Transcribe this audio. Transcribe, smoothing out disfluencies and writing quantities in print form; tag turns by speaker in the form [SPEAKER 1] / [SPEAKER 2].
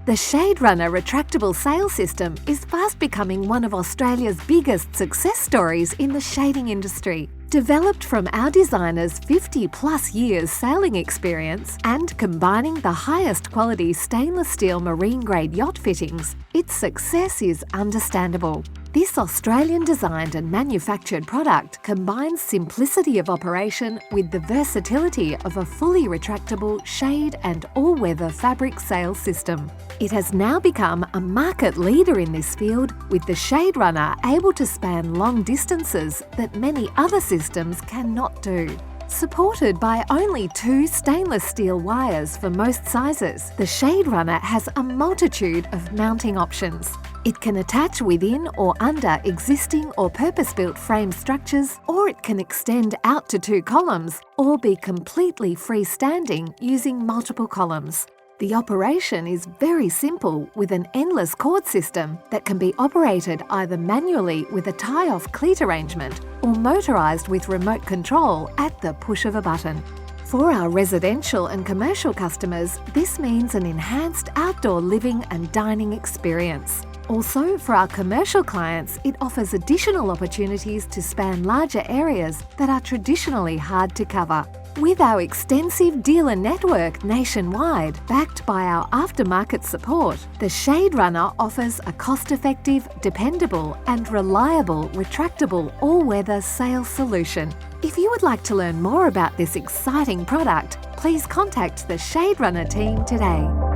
[SPEAKER 1] The Shaderunner retractable sail system is fast becoming one of Australia's biggest success stories in the shading industry. Developed from our designers' 50-plus years sailing experience and combining the highest quality stainless steel marine-grade yacht fittings, its success is understandable. This Australian-designed and manufactured product combines simplicity of operation with the versatility of a fully retractable shade and all-weather fabric sail system. It has now become a market leader in this field, with the Shaderunner able to span long distances that many other systems cannot do. Supported by only 2 stainless steel wires for most sizes, the Shaderunner has a multitude of mounting options. It can attach within or under existing or purpose-built frame structures, or it can extend out to 2 columns or be completely freestanding using multiple columns. The operation is very simple, with an endless cord system that can be operated either manually with a tie-off cleat arrangement or motorised with remote control at the push of a button. For our residential and commercial customers, this means an enhanced outdoor living and dining experience. Also, for our commercial clients, it offers additional opportunities to span larger areas that are traditionally hard to cover. With our extensive dealer network nationwide, backed by our aftermarket support, the Shaderunner offers a cost-effective, dependable and reliable retractable all-weather sail solution. If you would like to learn more about this exciting product, please contact the Shaderunner team today.